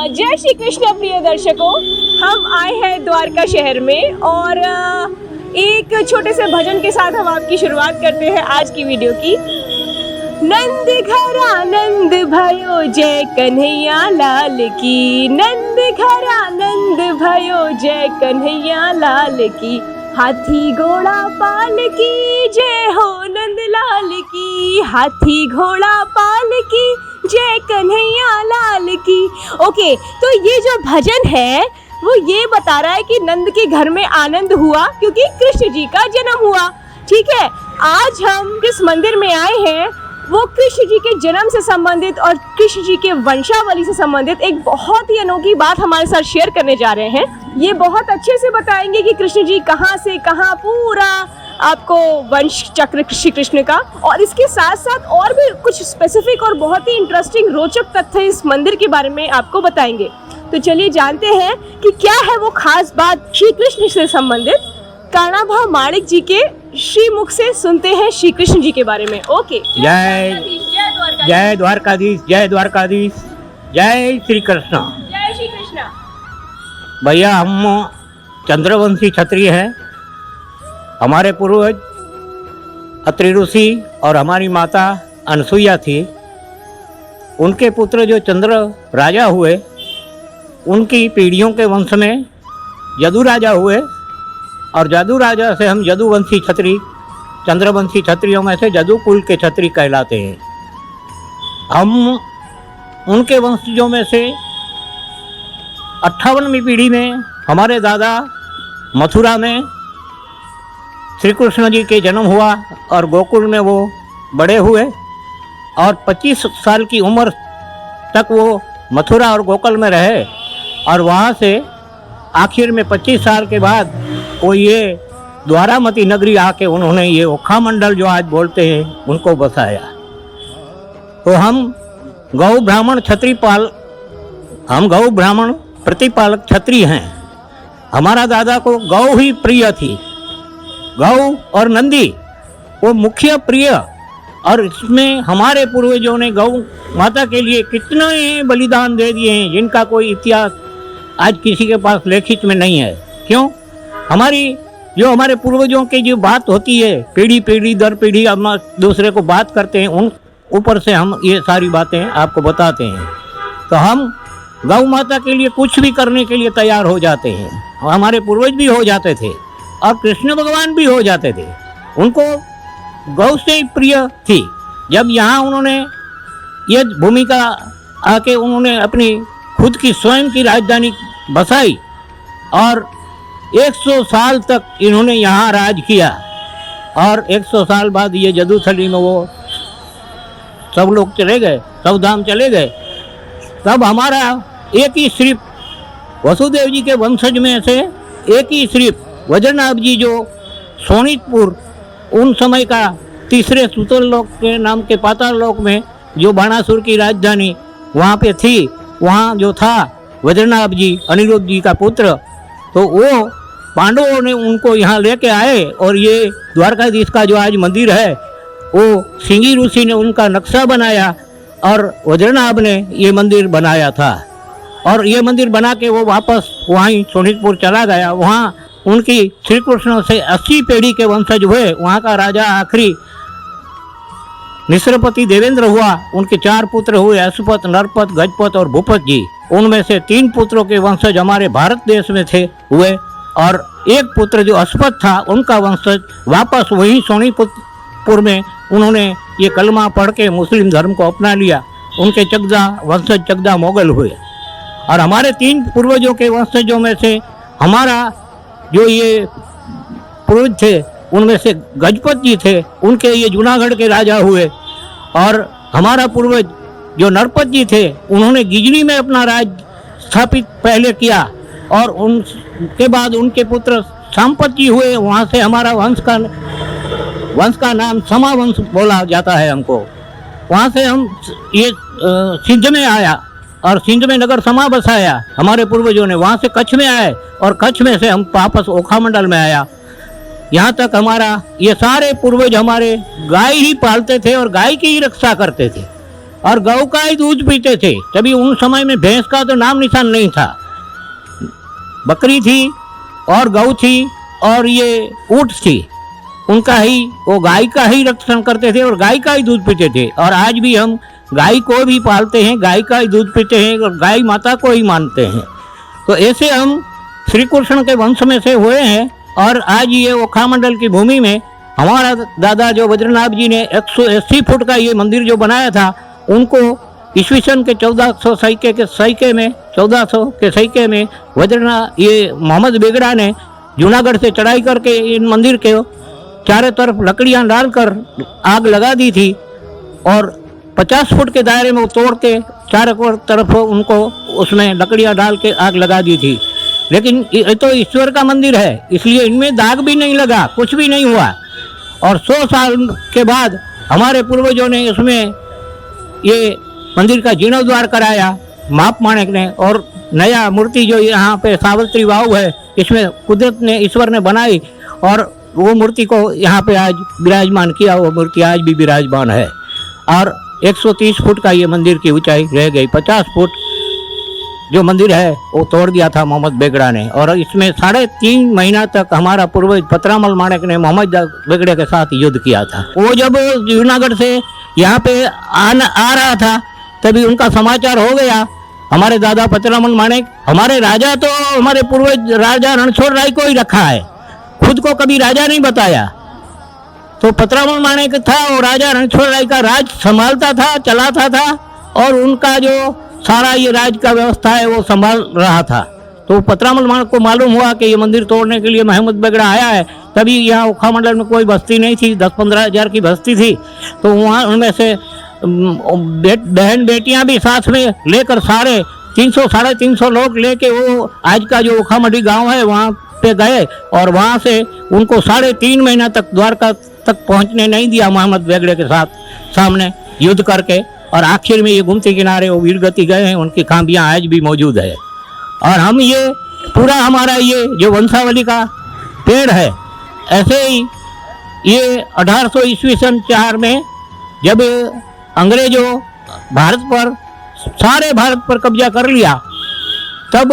जय श्री कृष्ण प्रिय दर्शकों, हम आए हैं द्वारका शहर में और एक छोटे से भजन के साथ हम आपकी शुरुआत करते हैं आज की वीडियो की। नंद घर आनंद भयो जय कन्हैया लाल की, नंद घर आनंद भयो जय कन्हैया लाल की, हाथी घोड़ा पाल की जय हो नंद लाल की, हाथी घोड़ा पाल की जय कन्हैया लाल की। ओके, तो ये जो भजन है वो ये बता रहा है कि नंद के घर में आनंद हुआ क्योंकि कृष्ण जी का जन्म हुआ। ठीक है, आज हम जिस मंदिर में आए हैं वो कृष्ण जी के जन्म से संबंधित और कृष्ण जी के वंशावली से संबंधित एक बहुत ही अनोखी बात हमारे साथ शेयर करने जा रहे हैं। ये बहुत अच्छे से बताएंगे कि कृष्ण जी कहाँ से कहाँ पूरा आपको वंश चक्र श्री कृष्ण का, और इसके साथ साथ और भी कुछ स्पेसिफिक और बहुत ही इंटरेस्टिंग रोचक तथ्य इस मंदिर के बारे में आपको बताएंगे। तो चलिए जानते हैं कि क्या है वो खास बात श्री कृष्ण से संबंधित। कानाभा माणिक जी के श्री मुख से सुनते हैं श्री कृष्ण जी के बारे में। ओके, जय द्वारकाधीश, जय द्वारकाधीश, जय श्री कृष्ण। जय श्री कृष्ण। भैया, हम चंद्रवंशी क्षत्रिय हैं। हमारे पूर्वज अत्रि ऋषि और हमारी माता अनसुईया थी। उनके पुत्र जो चंद्र राजा हुए, उनकी पीढ़ियों के वंश में यदु राजा हुए और यदु राजा से हम यदुवंशी क्षत्रिय, चंद्रवंशी क्षत्रियों में से यदु कुल के क्षत्रिय कहलाते हैं। हम उनके वंशजों में से 58वीं पीढ़ी में हमारे दादा मथुरा में श्री कृष्ण जी के जन्म हुआ और गोकुल में वो बड़े हुए और 25 साल की उम्र तक वो मथुरा और गोकुल में रहे और वहाँ से आखिर में 25 साल के बाद वो ये द्वारामती नगरी आके उन्होंने ये ओखा मंडल जो आज बोलते हैं उनको बसाया। तो हम गौ ब्राह्मण हम गौ ब्राह्मण प्रतिपालक क्षत्रिय हैं। हमारा दादा को गौ ही प्रिय थी, गौ और नंदी वो मुख्य प्रिय, और इसमें हमारे पूर्वजों ने गौ माता के लिए कितने बलिदान दे दिए हैं जिनका कोई इतिहास आज किसी के पास लिखित में नहीं है। क्यों? हमारे पूर्वजों की जो बात होती है, पीढ़ी दर पीढ़ी हम दूसरे को बात करते हैं, उन ऊपर से हम ये सारी बातें आपको बताते हैं। तो हम गौ माता के लिए कुछ भी करने के लिए तैयार हो जाते हैं। हमारे पूर्वज भी हो जाते थे और कृष्ण भगवान भी हो जाते थे। उनको गौ से ही प्रिय थी। जब यहाँ उन्होंने ये भूमिका आके उन्होंने अपनी खुद की स्वयं की राजधानी बसाई और 100 साल तक इन्होंने यहाँ राज किया और 100 साल बाद ये जदूथली में वो सब लोग चले गए, सब धाम चले गए। तब हमारा एक ही सिर्फ वसुदेव जी के वंशज में से एक ही सिर्फ वज्रनाभ जी जो सोनितपुर उन समय का तीसरे सुतल लोक के नाम के पाताल लोक में जो बाणासुर की राजधानी वहाँ पे थी, वहाँ जो था वज्रनाभ जी अनिरुद्ध जी का पुत्र, तो वो पांडवों ने उनको यहाँ लेके आए और ये द्वारकाधीश का जो आज मंदिर है वो सिंगी ऋषि ने उनका नक्शा बनाया और वज्रनाभ ने ये मंदिर बनाया था। और ये मंदिर बना के वो वापस वहीं सोनितपुर चला गया। वहाँ उनकी श्री कृष्ण से 80 पीढ़ी के वंशज हुए। वहाँ का राजा आखिरी निश्रपति देवेंद्र हुआ। उनके 4 पुत्र हुए, अशुपत, नरपत, गजपत और भूपत जी। उनमें से 3 पुत्रों के वंशज हमारे भारत देश में थे हुए और एक पुत्र जो अशुपत था उनका वंशज वापस वही सोनीपुर में उन्होंने ये कलमा पढ़ के मुस्लिम धर्म को अपना लिया। उनके चगदा वंशज चगदा मोगल हुए। और हमारे 3 पूर्वजों के वंशजों में से हमारा जो ये पूर्वज थे उनमें से गजपत जी थे, उनके ये जूनागढ़ के राजा हुए। और हमारा पूर्वज जो नरपत जी थे उन्होंने गिजनी में अपना राज स्थापित पहले किया और उनके बाद उनके पुत्र सांपत जी हुए। वहाँ से हमारा वंश का नाम समावंश बोला जाता है हमको। वहाँ से हम ये सिंध में आया और सिंध में नगर समा बसाया हमारे पूर्वजों ने। वहाँ से कच्छ में आए और कच्छ में से हम वापस ओखा मंडल में आया। यहाँ तक हमारा ये सारे पूर्वज हमारे गाय ही पालते थे और गाय की ही रक्षा करते थे और गौ का ही दूध पीते थे। तभी उन समय में भैंस का तो नाम निशान नहीं था, बकरी थी और गौ थी और ये ऊँट थी, उनका ही वो गाय का ही रक्षण करते थे और गाय का ही दूध पीते थे। और आज भी हम गाय को भी पालते हैं, गाय का ही दूध पीते हैं और गाय माता को ही मानते हैं। तो ऐसे हम श्री कृष्ण के वंश में से हुए हैं। और आज ये ओखा मंडल की भूमि में हमारा दादा जो वज्रनाभ जी ने 180 फुट का ये मंदिर जो बनाया था, उनको ईस्वी सन के 1400 के सैके में ये मोहम्मद बेगड़ा ने जूनागढ़ से चढ़ाई करके इन मंदिर के चारों तरफ लकड़ियां डालकर आग लगा दी थी और 50 फुट के दायरे में वो तोड़ के चारों तरफ उनको उसमें लकड़ियां डाल के आग लगा दी थी। लेकिन ये तो ईश्वर का मंदिर है, इसलिए इनमें दाग भी नहीं लगा, कुछ भी नहीं हुआ। और 100 साल के बाद हमारे पूर्वजों ने इसमें ये मंदिर का जीर्णोद्धार कराया माप माणिक ने, और नया मूर्ति जो यहाँ पे सावित्री वाव है, इसमें कुदरत ने, ईश्वर ने बनाई और वो मूर्ति को यहाँ पे आज विराजमान किया। वो मूर्ति आज भी विराजमान है और 130 फुट का ये मंदिर की ऊंचाई रह गई। 50 फुट जो मंदिर है वो तोड़ दिया था मोहम्मद बेगड़ा ने। और इसमें 3.5 महीना तक हमारा पूर्वज पतरामल माणिक ने मोहम्मद बेगड़े के साथ युद्ध किया था। वो जब जूनागढ़ से यहाँ पे आ रहा था तभी उनका समाचार हो गया। हमारे दादा पतरामल माणिक, हमारे राजा तो हमारे पूर्वज राजा रणछोड़ राय को ही रखा है, खुद को कभी राजा नहीं बताया। तो पतरामल माणिक था और राजा रणछोड़ राय का राज संभालता था, चलाता था और उनका जो सारा ये राज का व्यवस्था है वो संभाल रहा था। तो पतरामल माणिक को मालूम हुआ कि ये मंदिर तोड़ने के लिए मोहम्मद बेगड़ा आया है। तभी यहाँ ओखा मंडल में कोई बस्ती नहीं थी, 10-15 हज़ार की बस्ती थी। तो वहाँ उनमें से बहन बेटियाँ भी साथ में लेकर सारे 300-350 लोग लेके वो आज का जो ओखा मंडी गाँव है वहाँ पे गए और वहाँ से उनको 3.5 महीना तक द्वारका तक पहुँचने नहीं दिया मोहम्मद बेगड़े के साथ सामने युद्ध करके। और आखिर में ये गुमती किनारे वो वीरगति गए हैं, उनकी खाम्बियाँ आज भी मौजूद है। और हम ये पूरा हमारा ये जो वंशावली का पेड़ है, ऐसे ही ये 1800 ईस्वी सन 4 में जब अंग्रेजों सारे भारत पर कब्जा कर लिया, तब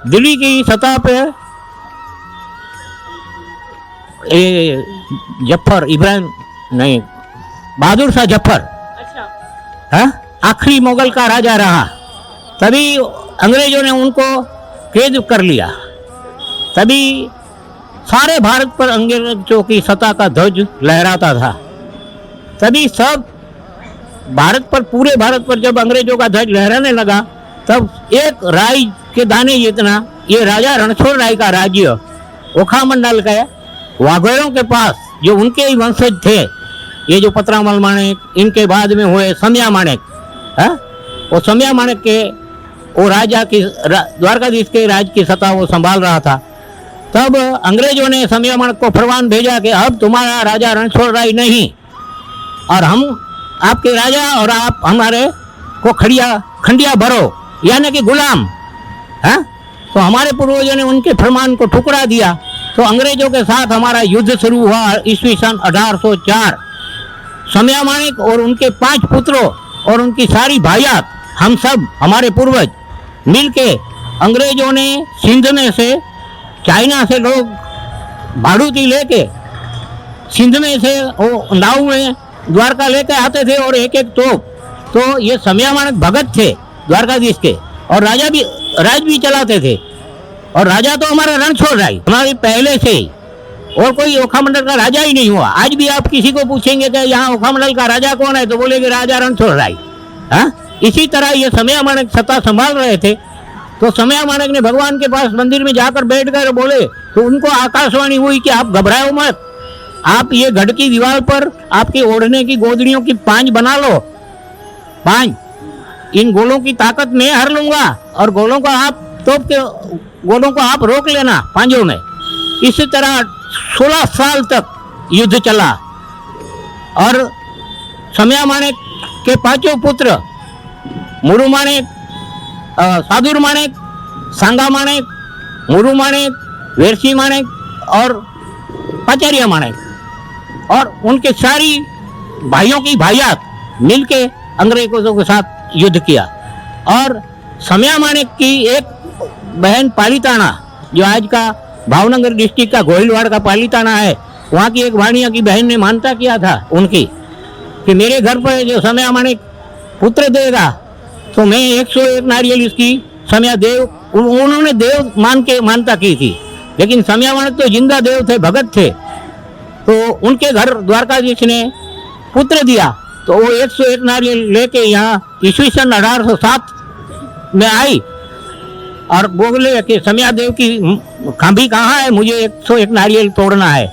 दिल्ली की सतह पे बहादुर शाह जफर आखिरी मुगल का राजा रहा। तभी अंग्रेजों ने उनको कैद कर लिया। तभी सारे भारत पर अंग्रेजों की सत्ता का ध्वज लहराता था। तभी सब भारत पर, पूरे भारत पर जब अंग्रेजों का ध्वज लहराने लगा, तब एक राई के दाने जितना ये राजा रणछोड़ राय का राज्य ओखा मंडल के वाघेरों के पास, जो उनके ही वंशज थे, ये जो पतरामल माणिक, इनके बाद में हुए समया माणिक, वो समया माणिक के वो राजा की द्वारकाधीश के राज की सत्ता वो संभाल रहा था। तब अंग्रेजों ने समया माणिक को फरमान भेजा कि अब तुम्हारा राजा रणछोड़ राय नहीं, और हम आपके राजा और आप हमारे को खंडिया भरो, यानी कि गुलाम। तो हमारे पूर्वजों ने उनके फरमान को ठुकरा दिया। तो अंग्रेजों के साथ हमारा युद्ध शुरू हुआ ईस्वी सन 1804। समया माणिक और उनके 5 पुत्रों और उनकी सारी भाइयात, हम सब हमारे पूर्वज मिलके, अंग्रेजों ने सिंध में से, चाइना से लोग भाड़ूती लेके सिंध में से वो नाव में द्वारका लेके आते थे और एक तोप। तो ये समया माणिक भगत थे द्वारकाधीश के, और राज भी चलाते थे। और राजा तो हमारा रणछोड़ राय हमारी पहले से ही, और कोई ओखा मंडल का राजा ही नहीं हुआ। आज भी आप किसी को पूछेंगे कि यहाँ ओखा मंडल का राजा कौन है, तो बोलेंगे राजा रणछोड़ राय। इसी तरह ये समया माणिक सत्ता संभाल रहे थे। तो समया माणिक ने भगवान के पास मंदिर में जाकर बैठ गए, बोले तो उनको आकाशवाणी हुई कि आप घबराओ मत, आप ये गढ़ की दीवार पर आपके ओढ़ने की गोदड़ियों की 5 बना लो, 5। इन गोलों की ताकत मैं हर लूंगा और गोलों को आप तोप के गोलों को आप रोक लेना पांजों में। इसी तरह 16 साल तक युद्ध चला। और समया माणिक के 5 पुत्र मुरु माणिक, सादुर माणिक, सांगा माणिक, मुरु माणिक, वेरसी माणिक और पाचार्य माणिक और उनके सारी भाइयों की भाइयात मिलके अंग्रेजों के साथ युद्ध किया। और समया माणिक की एक बहन पालीताना, जो आज का भावनगर डिस्ट्रिक्ट का गोहिलवाड़ का पालीताना है, वहाँ की एक वाणिया की बहन ने मानता किया था उनकी कि मेरे घर पर जो समया माणिक पुत्र देगा तो मैं 101 नारियल इसकी समया देव, उन्होंने देव मान के मानता की थी। लेकिन समया माणिक तो जिंदा देव थे, भगत थे, तो उनके घर द्वारकाधीश ने पुत्र दिया तो वो 101 नारियल लेके यहाँ ईस्वी सन 1807 में आई और बोले कि समया देव की खांभी कहाँ है, मुझे 101 नारियल तोड़ना है।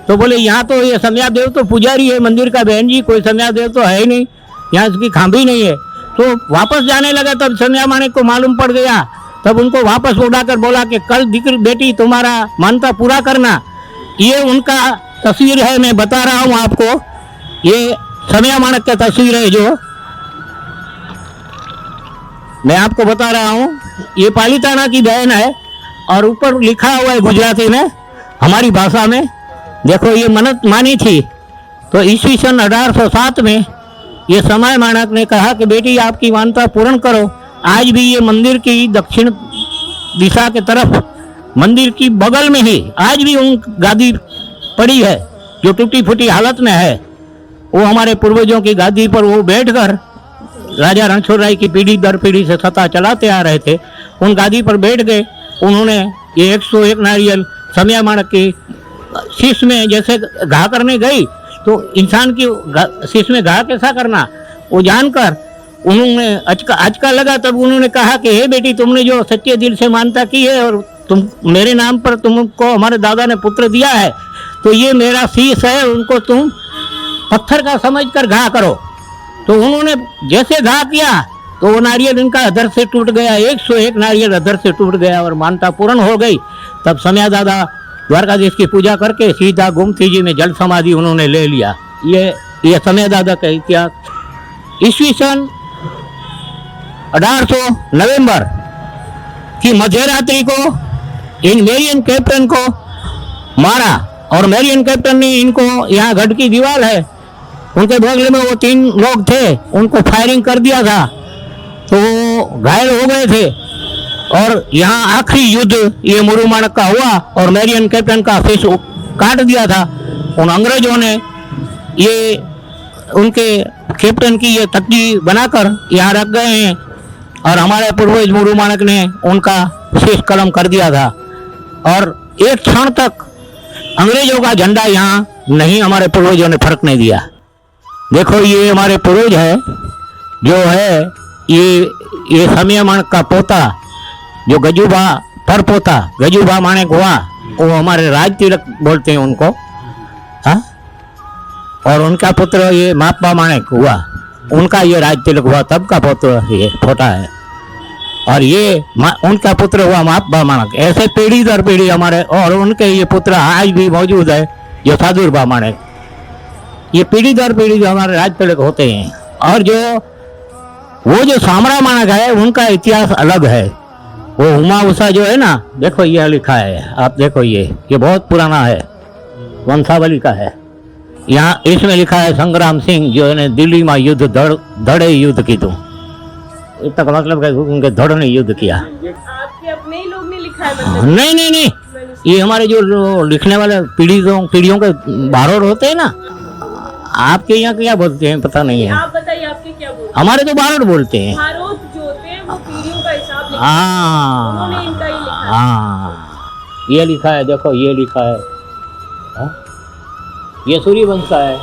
तो बोले यहाँ तो ये समया देव तो पुजारी है मंदिर का, बहन जी कोई समया देव तो है ही नहीं, यहाँ इसकी खांभी नहीं है। तो वापस जाने लगा, तब समया माणिक को मालूम पड़ गया, तब उनको वापस बुलाकर बोला कि कल दिक्र बेटी तुम्हारा मानता पूरा करना। ये उनका तस्वीर है, मैं बता रहा हूँ आपको, ये समया माणिक का तस्वीर है जो मैं आपको बता रहा हूँ। ये पालीताना की बहन है और ऊपर लिखा हुआ है गुजराती में, हमारी भाषा में, देखो ये मन्नत मानी थी। तो ईस्वी सन 1807 में ये समय माणिक ने कहा कि बेटी आपकी मानता पूर्ण करो। आज भी ये मंदिर की दक्षिण दिशा के तरफ, मंदिर की बगल में ही आज भी उन गादी पड़ी है जो टूटी फूटी हालत में है। वो हमारे पूर्वजों की गादी पर वो बैठकर राजा रणछोड़ राय की पीढ़ी दर पीढ़ी से सत्ता चलाते आ रहे थे, उन गादी पर बैठ गए। उन्होंने ये 101 नारियल समया माणिक की शीश में जैसे घा करने गई तो इंसान की शीश में घा कैसा करना, वो जानकर उन्होंने अचका लगा। तब उन्होंने कहा कि हे बेटी, तुमने जो सच्चे दिल से मानता की है और तुम मेरे नाम पर तुमको हमारे दादा ने पुत्र दिया है, तो ये मेरा शीश है, उनको तुम पत्थर का समझकर घा करो। तो उन्होंने जैसे घा किया तो वो नारियल इनका अधर से टूट गया, 101 नारियल अधर से टूट गया और मानता पूर्ण हो गई। तब समया दादा द्वारकाधीश की पूजा करके सीधा गोमती जी में जल समाधि उन्होंने ले लिया। ये समया दादा का इतिहास। ईस्वी सन 1800 नवंबर की मध्यरात्रि को इन मेरियन कैप्टन को मारा और मेरियन कैप्टन ने इनको, यहाँ गढ़ की दीवार है, उनके बगल में वो 3 लोग थे, उनको फायरिंग कर दिया था तो वो घायल हो गए थे। और यहाँ आखिरी युद्ध ये मुरु माणिक का हुआ और मेरियन कैप्टन का फेस काट दिया था। उन अंग्रेजों ने ये उनके कैप्टन की ये तख्ती बनाकर यहाँ रख गए हैं और हमारे पूर्वज मुरु माणिक ने उनका शीश कलम कर दिया था। और एक क्षण तक अंग्रेजों का झंडा यहाँ नहीं, हमारे पूर्वजों ने फर्क नहीं दिया। देखो ये हमारे पूर्वज है जो है, ये समया माणिक का पोता जो गजूबा पर पोता गजूबा माणिक हुआ, वो हमारे राज तिलक बोलते हैं उनको, हाँ। और उनका पुत्र ये मापबा माणिक हुआ, उनका ये राज तिलक हुआ, तब का पुत्र ये छोटा है। और ये उनका पुत्र हुआ मापबा माणिक। ऐसे पीढ़ी दर पीढ़ी हमारे, और उनके ये पुत्र आज भी मौजूद है जो साधुरबा माणिक। ये पीढ़ी दर पीढ़ी जो हमारे राज तिलक होते हैं। और वो जो सामरा माणिक है उनका इतिहास अलग है। वो उमा उषा जो है ना, देखो ये लिखा है, आप देखो ये बहुत पुराना है, वंशावली का है। यहाँ इसमें लिखा है संग्राम सिंह जो है दिल्ली में युद्ध धड़े युद्ध की तुम, इतना का मतलब है उनके धड़ ने युद्ध किया। आपके अपने ही लोग ने लिखा है मतलब? नहीं, ये हमारे जो लिखने वाले पीढ़ियों के बारोड़ होते हैं ना, आपके यहाँ क्या बोलते हैं पता नहीं है। आप बताइए आपके क्या बोलते हैं? हमारे तो बारोड़ बोलते हैं। बारोड़ जो होते हैं वो पीढ़ियों का हिसाब लिखते हैं। हाँ, उन्होंने इनका ही लिखा है। हाँ, ये लिखा है, देखो ये लिखा है, हाँ? ये सूर्यवंश का है।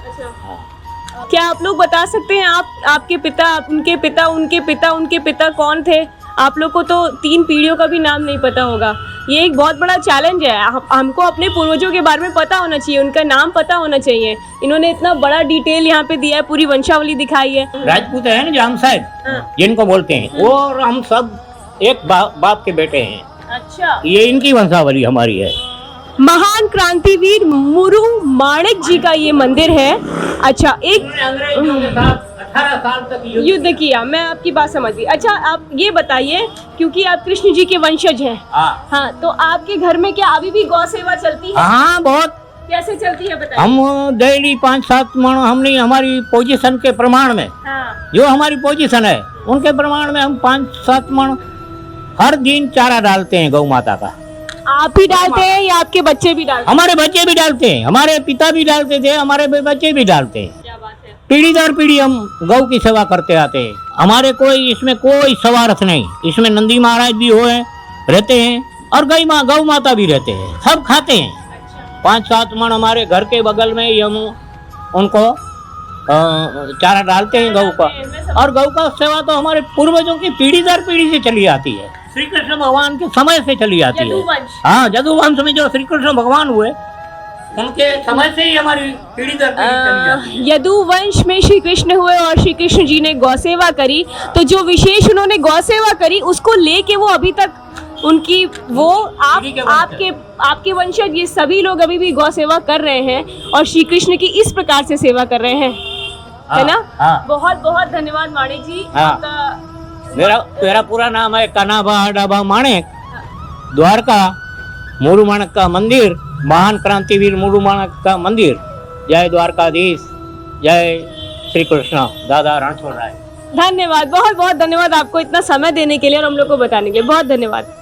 अच्छा, क्या आप लोग बता सकते हैं आपके पिता, उनके पिता, उनके पिता, उनके पिता कौन थे? आप लोग को तो 3 पीढ़ियों का भी नाम नहीं पता होगा। ये एक बहुत बड़ा चैलेंज है। हमको अपने पूर्वजों के बारे में पता होना चाहिए, उनका नाम पता होना चाहिए। इन्होंने इतना बड़ा डिटेल यहाँ पे दिया है, पूरी वंशावली दिखाई है। राजपूत है ना जो हम साहब, हाँ। जिनको बोलते हैं, वो और हम सब एक बाप के बेटे हैं। अच्छा, ये इनकी वंशावली हमारी है। महान क्रांतिवीर मुरु माणिक जी का ये मंदिर है। अच्छा, एक अंग्रेजों के साथ 18 साल तक युद्ध किया। मैं आपकी बात समझ गई। अच्छा, आप ये बताइए, क्योंकि आप कृष्ण जी के वंशज हैं, हाँ, तो आपके घर में क्या अभी भी गौ सेवा चलती है? हाँ, बहुत। कैसे चलती है बताइए। हम डेली 5-7 मण, हमने हमारी पोजीशन के प्रमाण में, हाँ, जो हमारी पोजीशन है उनके प्रमाण में हम 5-7 मण हर दिन चारा डालते हैं गौ माता का। आप ही डालते हैं या आपके बच्चे भी डालते हैं? हमारे बच्चे भी डालते हैं, हमारे पिता भी डालते थे, हमारे बच्चे भी डालते हैं। क्या बात है। पीढ़ी दर पीढ़ी हम गौ की सेवा करते आते हैं। हमारे कोई इसमें कोई स्वार्थ नहीं। इसमें नंदी महाराज भी हुए रहते हैं और गौ माता भी रहते हैं, सब खाते हैं। 5-7 मण हमारे घर के बगल में ही हम उनको चारा डालते हैं गौ का। और गौ का सेवा तो हमारे पूर्वजों की पीढ़ी दर पीढ़ी से चली आती है, श्री कृष्ण भगवान के समय से चली आती है। यदुवंश। हाँ, यदुवंश में जो श्री कृष्ण भगवान हुए उनके समय से ही हमारी पीढ़ी दर पीढ़ी चली जाती है। यदुवंश में श्री कृष्ण हुए और श्री कृष्ण जी ने गौ सेवा करी, तो जो विशेष उन्होंने गौ सेवा करी उसको लेके वो अभी तक उनकी वो आपके वंशज ये सभी लोग अभी भी गौ सेवा कर रहे हैं और श्री कृष्ण की इस प्रकार से सेवा कर रहे हैं, है ना? हाँ। बहुत बहुत धन्यवाद माणिक जी। हाँ। आपका मेरा पूरा नाम है कनाभा डाबा माणिक, द्वारका मूरू माणिक का मंदिर, महान क्रांतिवीर मूरू माणिक का मंदिर। जय द्वारकाधीश, जय श्री कृष्ण, दादा रणछोड़ राय। धन्यवाद, बहुत बहुत धन्यवाद आपको इतना समय देने के लिए और हम लोग को बताने के लिए। बहुत धन्यवाद।